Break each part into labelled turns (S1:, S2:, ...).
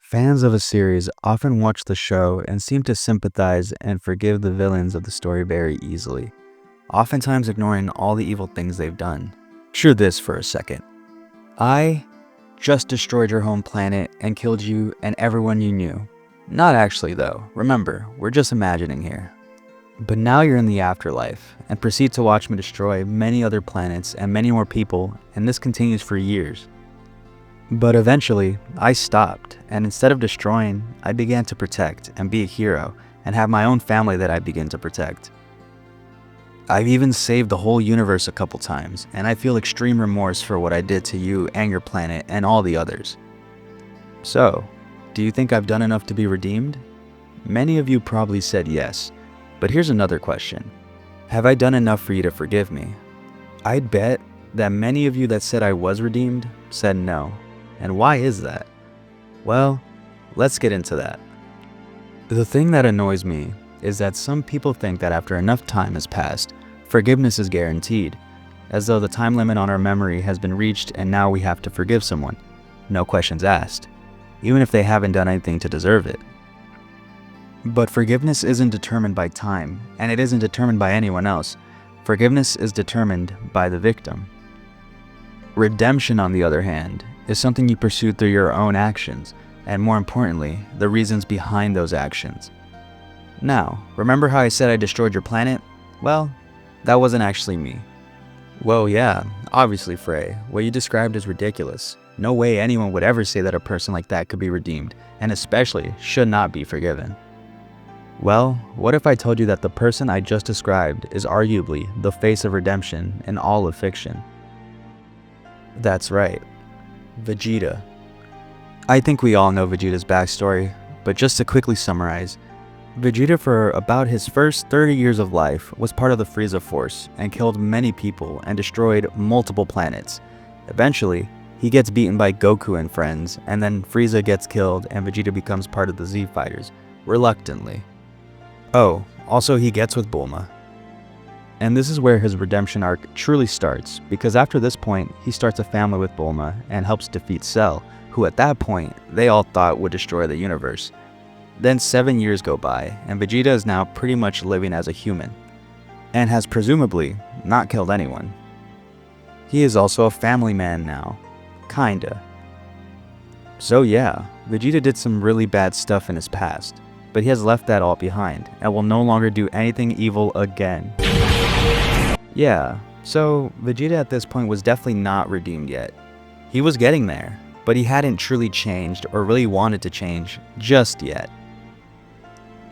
S1: Fans of a series often watch the show and seem to sympathize and forgive the villains of the story very easily, oftentimes ignoring all the evil things they've done. Picture this for a second. I just destroyed your home planet and killed you and everyone you knew. Not actually though, remember, we're just imagining here. But now you're in the afterlife and proceed to watch me destroy many other planets and many more people, and this continues for years. But eventually, I stopped, and instead of destroying, I began to protect and be a hero and have my own family that I begin to protect. I've even saved the whole universe a couple times, and I feel extreme remorse for what I did to you and your planet and all the others. So, do you think I've done enough to be redeemed? Many of you probably said yes, but here's another question. Have I done enough for you to forgive me? I'd bet that many of you that said I was redeemed said no. And why is that? Well, let's get into that. The thing that annoys me is that some people think that after enough time has passed, forgiveness is guaranteed, as though the time limit on our memory has been reached and now we have to forgive someone, no questions asked, even if they haven't done anything to deserve it. But forgiveness isn't determined by time, and it isn't determined by anyone else. Forgiveness is determined by the victim. Redemption, on the other hand, is something you pursue through your own actions, and more importantly, the reasons behind those actions. Now, remember how I said I destroyed your planet? Well, that wasn't actually me. Well, yeah, obviously, Frey, what you described is ridiculous. No way anyone would ever say that a person like that could be redeemed, and especially should not be forgiven. Well, what if I told you that the person I just described is arguably the face of redemption in all of fiction? That's right. Vegeta. I think we all know Vegeta's backstory, but just to quickly summarize, Vegeta for about his first 30 years of life was part of the Frieza Force and killed many people and destroyed multiple planets. Eventually, he gets beaten by Goku and friends, and then Frieza gets killed and Vegeta becomes part of the Z Fighters, reluctantly. Oh, also he gets with Bulma. And this is where his redemption arc truly starts, because after this point, he starts a family with Bulma and helps defeat Cell, who at that point, they all thought would destroy the universe. Then 7 years go by, and Vegeta is now pretty much living as a human, and has presumably not killed anyone. He is also a family man now. Kinda. So yeah, Vegeta did some really bad stuff in his past, but he has left that all behind, and will no longer do anything evil again. Yeah, so Vegeta at this point was definitely not redeemed yet. He was getting there, but he hadn't truly changed or really wanted to change just yet.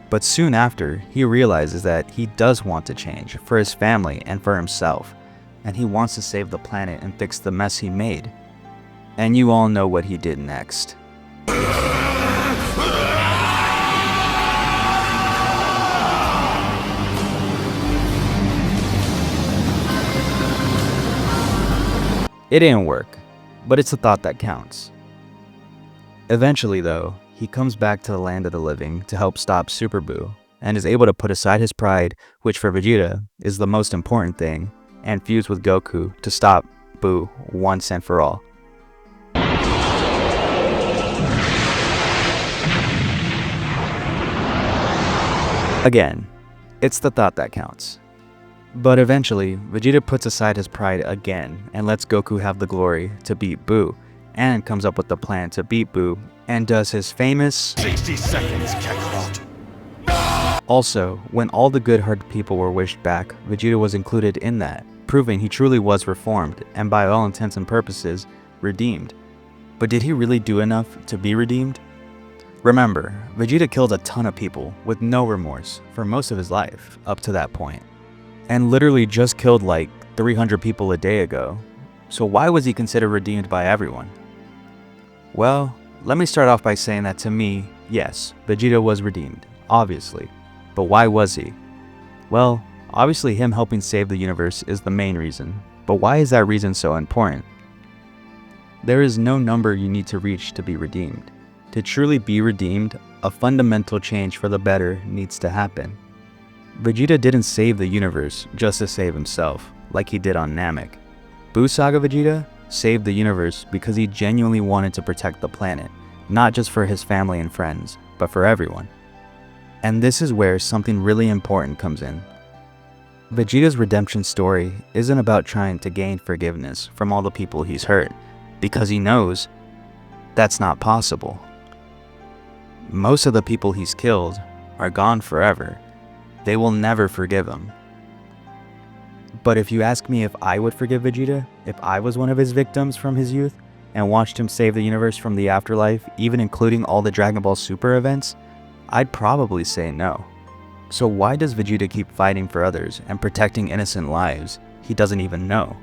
S1: But soon after, he realizes that he does want to change for his family and for himself, and he wants to save the planet and fix the mess he made. And you all know what he did next. It didn't work, but it's the thought that counts. Eventually though, he comes back to the land of the living to help stop Super Buu, and is able to put aside his pride, which for Vegeta is the most important thing, and fuse with Goku to stop Buu once and for all. Again, it's the thought that counts. But eventually, Vegeta puts aside his pride again and lets Goku have the glory to beat Buu, and comes up with the plan to beat Buu and does his famous
S2: 60 seconds, Kakarot.
S1: Also, when all the good-hearted people were wished back, Vegeta was included in that, proving he truly was reformed and by all intents and purposes, redeemed. But did he really do enough to be redeemed? Remember, Vegeta killed a ton of people with no remorse for most of his life up to that point, and literally just killed like 300 people a day ago. So why was he considered redeemed by everyone? Well, let me start off by saying that to me, yes, Vegeta was redeemed, obviously. But why was he? Well, obviously him helping save the universe is the main reason, but why is that reason so important? There is no number you need to reach to be redeemed. To truly be redeemed, a fundamental change for the better needs to happen. Vegeta didn't save the universe just to save himself, like he did on Namek. Buu Saga Vegeta saved the universe because he genuinely wanted to protect the planet, not just for his family and friends, but for everyone. And this is where something really important comes in. Vegeta's redemption story isn't about trying to gain forgiveness from all the people he's hurt, because he knows that's not possible. Most of the people he's killed are gone forever. They will never forgive him. But if you ask me if I would forgive Vegeta, if I was one of his victims from his youth, and watched him save the universe from the afterlife, even including all the Dragon Ball Super events, I'd probably say no. So why does Vegeta keep fighting for others and protecting innocent lives he doesn't even know?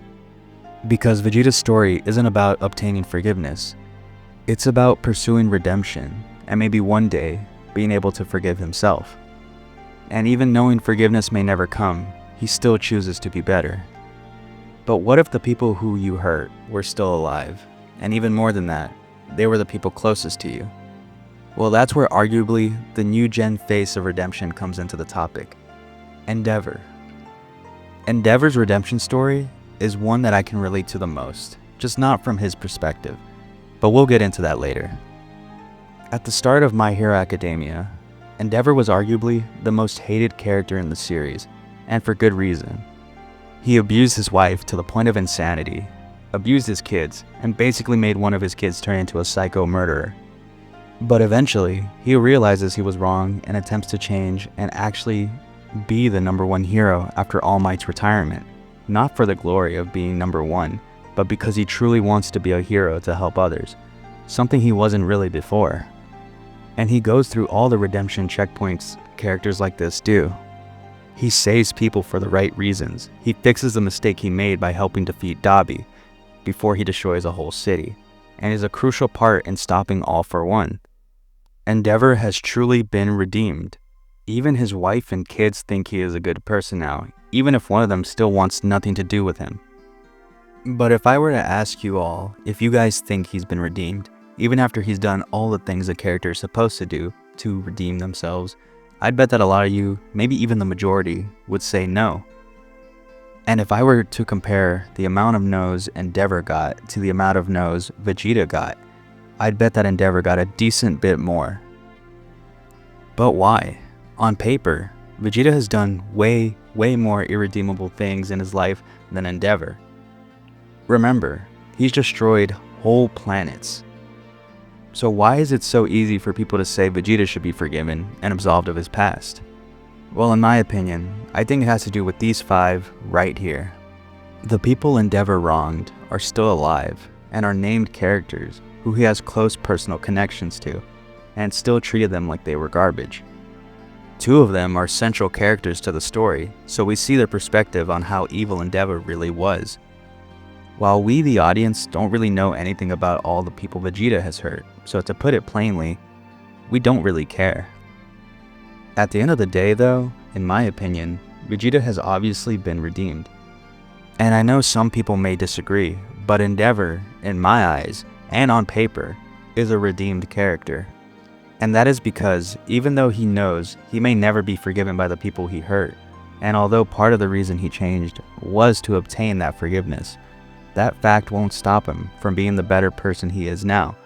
S1: Because Vegeta's story isn't about obtaining forgiveness. It's about pursuing redemption, and maybe one day being able to forgive himself. And even knowing forgiveness may never come, he still chooses to be better. But what if the people who you hurt were still alive? And even more than that, they were the people closest to you. Well, that's where arguably the new gen face of redemption comes into the topic. Endeavor. Endeavor's redemption story is one that I can relate to the most, just not from his perspective, but we'll get into that later. At the start of My Hero Academia, Endeavor was arguably the most hated character in the series, and for good reason. He abused his wife to the point of insanity, abused his kids, and basically made one of his kids turn into a psycho murderer. But eventually, he realizes he was wrong and attempts to change and actually be the #1 hero after All Might's retirement, not for the glory of being #1, but because he truly wants to be a hero to help others, something he wasn't really before. And he goes through all the redemption checkpoints characters like this do. He saves people for the right reasons. He fixes the mistake he made by helping defeat Dabi before he destroys a whole city, and is a crucial part in stopping All for One. Endeavor has truly been redeemed. Even his wife and kids think he is a good person now, even if one of them still wants nothing to do with him. But if I were to ask you all if you guys think he's been redeemed, even after he's done all the things a character is supposed to do to redeem themselves, I'd bet that a lot of you, maybe even the majority, would say no. And if I were to compare the amount of no's Endeavor got to the amount of no's Vegeta got, I'd bet that Endeavor got a decent bit more. But why? On paper, Vegeta has done way more irredeemable things in his life than Endeavor. Remember, he's destroyed whole planets. So why is it so easy for people to say Vegeta should be forgiven and absolved of his past? Well, in my opinion, I think it has to do with these 5 right here. The people Endeavor wronged are still alive and are named characters who he has close personal connections to, and still treated them like they were garbage. 2 of them are central characters to the story, so we see their perspective on how evil Endeavor really was. While we, the audience, don't really know anything about all the people Vegeta has hurt, so to put it plainly, we don't really care. At the end of the day though, in my opinion, Vegeta has obviously been redeemed. And I know some people may disagree, but Endeavor, in my eyes, and on paper, is a redeemed character. And that is because, even though he knows he may never be forgiven by the people he hurt, and although part of the reason he changed was to obtain that forgiveness, that fact won't stop him from being the better person he is now,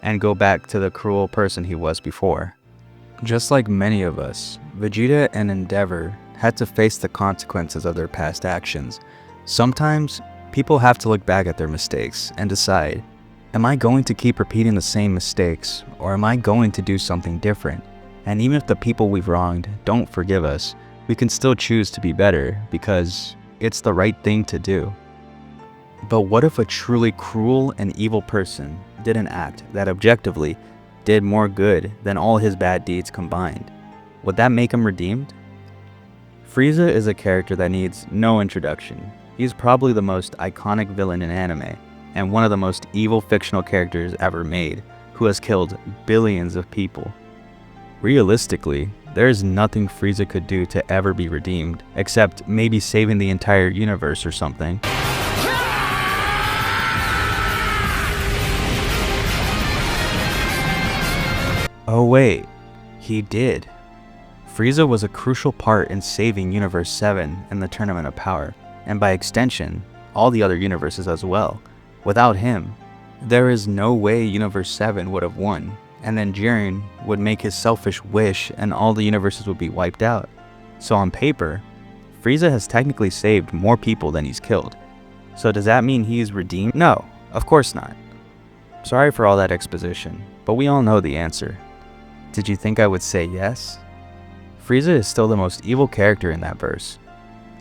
S1: and go back to the cruel person he was before. Just like many of us, Vegeta and Endeavor had to face the consequences of their past actions. Sometimes, people have to look back at their mistakes and decide, am I going to keep repeating the same mistakes, or am I going to do something different? And even if the people we've wronged don't forgive us, we can still choose to be better because it's the right thing to do. But what if a truly cruel and evil person did an act that objectively did more good than all his bad deeds combined? Would that make him redeemed? Frieza is a character that needs no introduction. He's probably the most iconic villain in anime, and one of the most evil fictional characters ever made, who has killed billions of people. Realistically, there is nothing Frieza could do to ever be redeemed, except maybe saving the entire universe or something. Oh wait, he did. Frieza was a crucial part in saving Universe 7 in the Tournament of Power, and by extension, all the other universes as well. Without him, there is no way Universe 7 would have won, and then Jiren would make his selfish wish and all the universes would be wiped out. So on paper, Frieza has technically saved more people than he's killed. So does that mean he is redeemed? No, of course not. Sorry for all that exposition, but we all know the answer. Did you think I would say yes? Frieza is still the most evil character in that verse.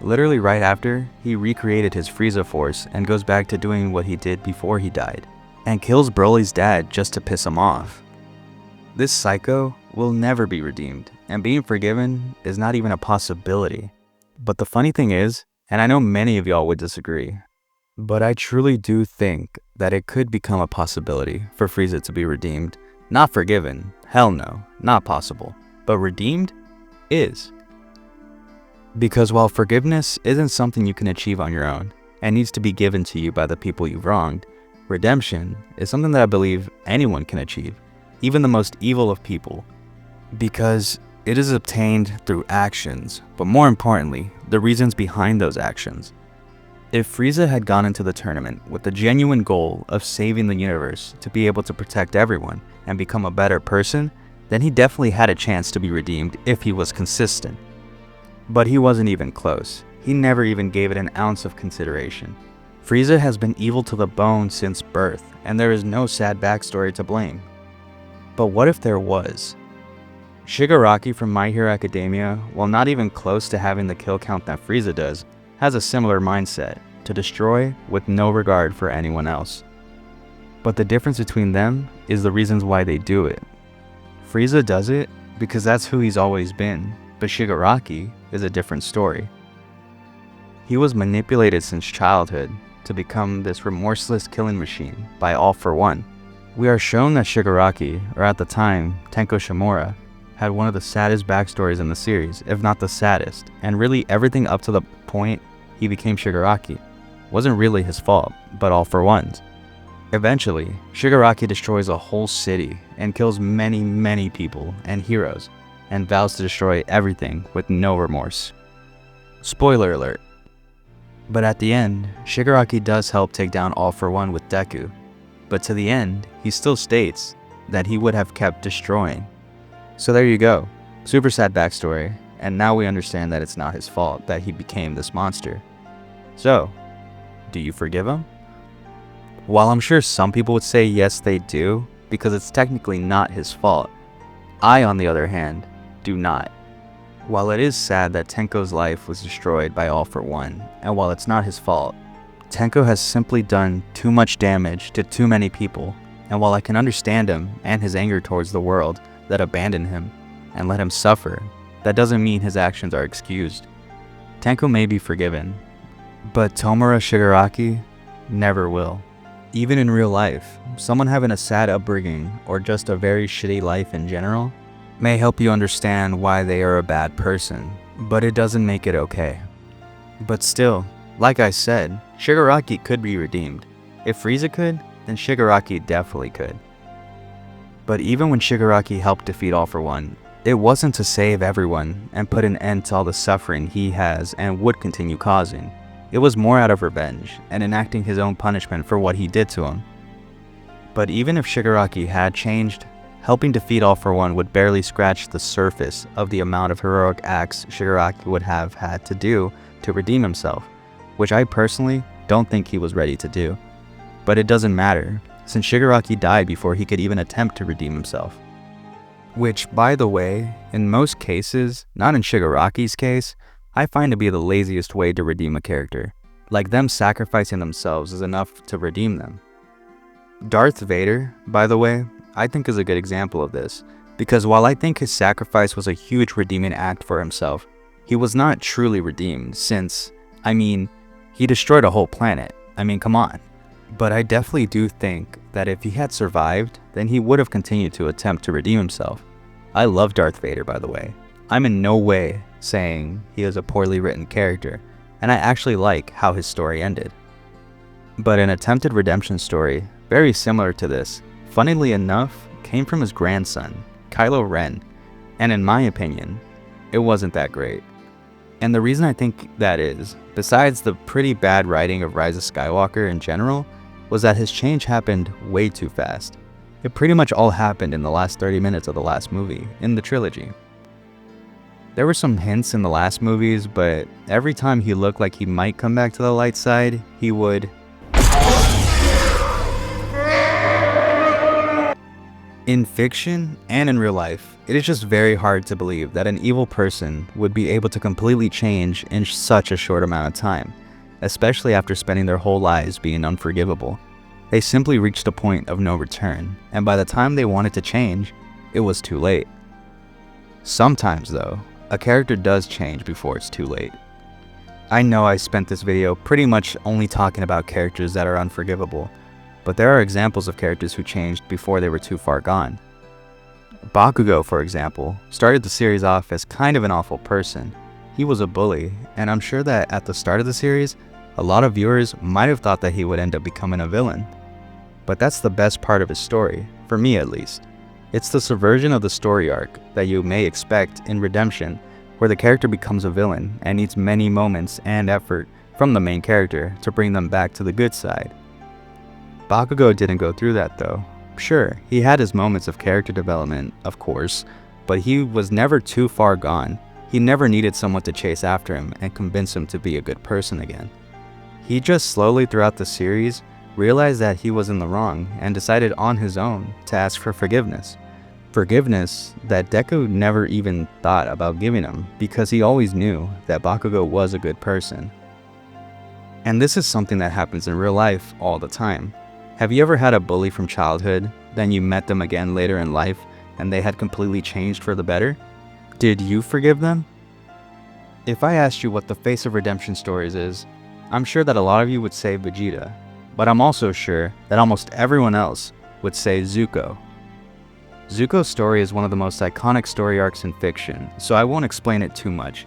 S1: Literally right after, he recreated his Frieza Force and goes back to doing what he did before he died, and kills Broly's dad just to piss him off. This psycho will never be redeemed, and being forgiven is not even a possibility. But the funny thing is, and I know many of y'all would disagree, but I truly do think that it could become a possibility for Frieza to be redeemed. Not forgiven, hell no, not possible, but redeemed is. Because while forgiveness isn't something you can achieve on your own, and needs to be given to you by the people you've wronged, redemption is something that I believe anyone can achieve, even the most evil of people, because it is obtained through actions, but more importantly, the reasons behind those actions. If Frieza had gone into the tournament with the genuine goal of saving the universe to be able to protect everyone and become a better person, then he definitely had a chance to be redeemed if he was consistent. But he wasn't even close. He never even gave it an ounce of consideration. Frieza has been evil to the bone since birth, and there is no sad backstory to blame. But what if there was? Shigaraki from My Hero Academia, while not even close to having the kill count that Frieza does, has a similar mindset, to destroy with no regard for anyone else. But the difference between them is the reasons why they do it. Frieza does it because that's who he's always been, but Shigaraki is a different story. He was manipulated since childhood to become this remorseless killing machine by All For One. We are shown that Shigaraki, or at the time, Tenko Shimura, had one of the saddest backstories in the series, if not the saddest, and really everything up to the point he became Shigaraki wasn't really his fault, but All For One's. Eventually, Shigaraki destroys a whole city and kills many people and heroes, and vows to destroy everything with no remorse. Spoiler alert. But at the end, Shigaraki does help take down All For One with Deku, but to the end, he still states that he would have kept destroying. So there you go, super sad backstory, and now we understand that it's not his fault that he became this monster. So, do you forgive him? While I'm sure some people would say yes they do, because it's technically not his fault, I, on the other hand, do not. While it is sad that Tenko's life was destroyed by All For One, and while it's not his fault, Tenko has simply done too much damage to too many people, and while I can understand him and his anger towards the world that abandoned him and let him suffer, that doesn't mean his actions are excused. Tenko may be forgiven, but Tomura Shigaraki never will. Even in real life, someone having a sad upbringing or just a very shitty life in general may help you understand why they are a bad person, but it doesn't make it okay. But still, like I said, Shigaraki could be redeemed. If Frieza could, then Shigaraki definitely could. But even when Shigaraki helped defeat All For One, it wasn't to save everyone and put an end to all the suffering he has and would continue causing. It was more out of revenge and enacting his own punishment for what he did to him. But even if Shigaraki had changed, helping defeat All For One would barely scratch the surface of the amount of heroic acts Shigaraki would have had to do to redeem himself, which I personally don't think he was ready to do. But it doesn't matter, since Shigaraki died before he could even attempt to redeem himself. Which, by the way, in most cases, not in Shigaraki's case, I find to be the laziest way to redeem a character. Like them sacrificing themselves is enough to redeem them. Darth Vader, by the way, I think is a good example of this, because while I think his sacrifice was a huge redeeming act for himself, he was not truly redeemed since, he destroyed a whole planet. Come on. But I definitely do think that if he had survived, then he would have continued to attempt to redeem himself. I love Darth Vader, by the way. I'm in no way saying he is a poorly written character, and I actually like how his story ended. But an attempted redemption story, very similar to this, funnily enough, came from his grandson, Kylo Ren, and in my opinion, it wasn't that great. And the reason I think that is, besides the pretty bad writing of Rise of Skywalker in general, was that his change happened way too fast. It pretty much all happened in the last 30 minutes of the last movie, in the trilogy. There were some hints in the last movies, but every time he looked like he might come back to the light side, he would. In fiction and in real life, it is just very hard to believe that an evil person would be able to completely change in such a short amount of time, especially after spending their whole lives being unforgivable. They simply reached a point of no return, and by the time they wanted to change, it was too late. Sometimes though, a character does change before it's too late. I know I spent this video pretty much only talking about characters that are unforgivable, but there are examples of characters who changed before they were too far gone. Bakugo, for example, started the series off as kind of an awful person. He was a bully, and I'm sure that at the start of the series, a lot of viewers might have thought that he would end up becoming a villain. But that's the best part of his story, for me at least. It's the subversion of the story arc that you may expect in Redemption, where the character becomes a villain and needs many moments and effort from the main character to bring them back to the good side. Bakugo didn't go through that though. Sure, he had his moments of character development, of course, but he was never too far gone. He never needed someone to chase after him and convince him to be a good person again. He just slowly throughout the series realized that he was in the wrong and decided on his own to ask for forgiveness. Forgiveness that Deku never even thought about giving him because he always knew that Bakugo was a good person. And this is something that happens in real life all the time. Have you ever had a bully from childhood, then you met them again later in life, and they had completely changed for the better? Did you forgive them? If I asked you what the face of Redemption stories is, I'm sure that a lot of you would say Vegeta, but I'm also sure that almost everyone else would say Zuko. Zuko's story is one of the most iconic story arcs in fiction, so I won't explain it too much.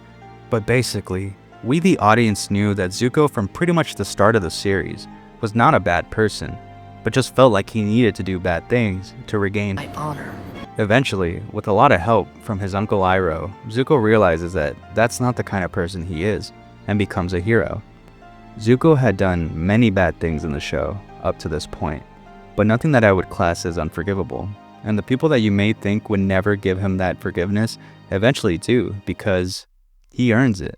S1: But basically, we the audience knew that Zuko from pretty much the start of the series was not a bad person, but just felt like he needed to do bad things to regain
S3: my honor.
S1: Eventually, with a lot of help from his uncle Iroh, Zuko realizes that that's not the kind of person he is, and becomes a hero. Zuko had done many bad things in the show up to this point, but nothing that I would class as unforgivable, and the people that you may think would never give him that forgiveness eventually do, because he earns it.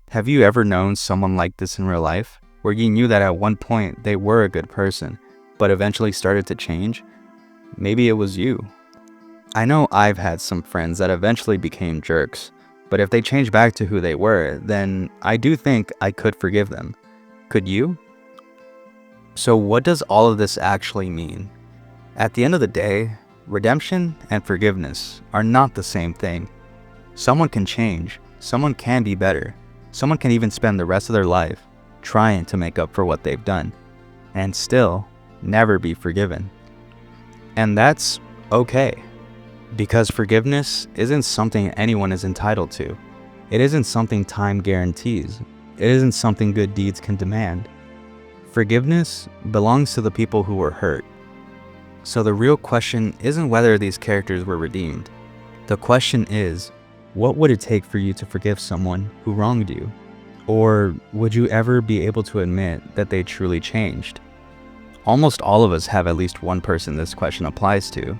S1: Have you ever known someone like this in real life, where you knew that at one point they were a good person, but eventually started to change? Maybe it was you. I know I've had some friends that eventually became jerks, but if they change back to who they were, then I do think I could forgive them. Could you? So what does all of this actually mean? At the end of the day, redemption and forgiveness are not the same thing. Someone can change, someone can be better, someone can even spend the rest of their life trying to make up for what they've done, and still never be forgiven. And that's okay, because forgiveness isn't something anyone is entitled to. It isn't something time guarantees. It isn't something good deeds can demand. Forgiveness belongs to the people who were hurt. So the real question isn't whether these characters were redeemed. The question is, what would it take for you to forgive someone who wronged you? Or would you ever be able to admit that they truly changed? Almost all of us have at least one person this question applies to.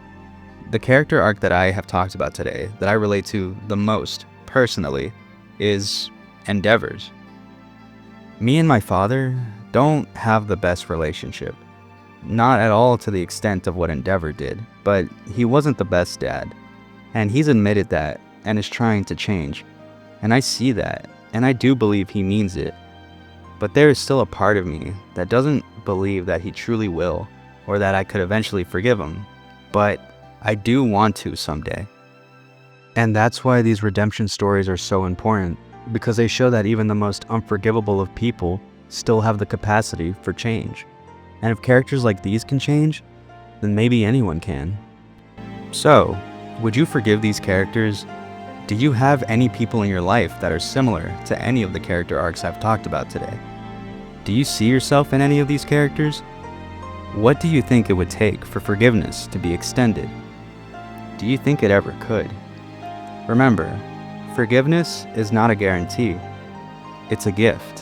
S1: The character arc that I have talked about today, that I relate to the most, personally, is Endeavor's. Me and my father don't have the best relationship. Not at all to the extent of what Endeavor did, but he wasn't the best dad. And he's admitted that and is trying to change. And I see that, and I do believe he means it. But there is still a part of me that doesn't believe that he truly will, or that I could eventually forgive him. But I do want to someday. And that's why these redemption stories are so important, because they show that even the most unforgivable of people still have the capacity for change. And if characters like these can change, then maybe anyone can. So, would you forgive these characters? Do you have any people in your life that are similar to any of the character arcs I've talked about today? Do you see yourself in any of these characters? What do you think it would take for forgiveness to be extended? Do you think it ever could? Remember, forgiveness is not a guarantee. It's a gift.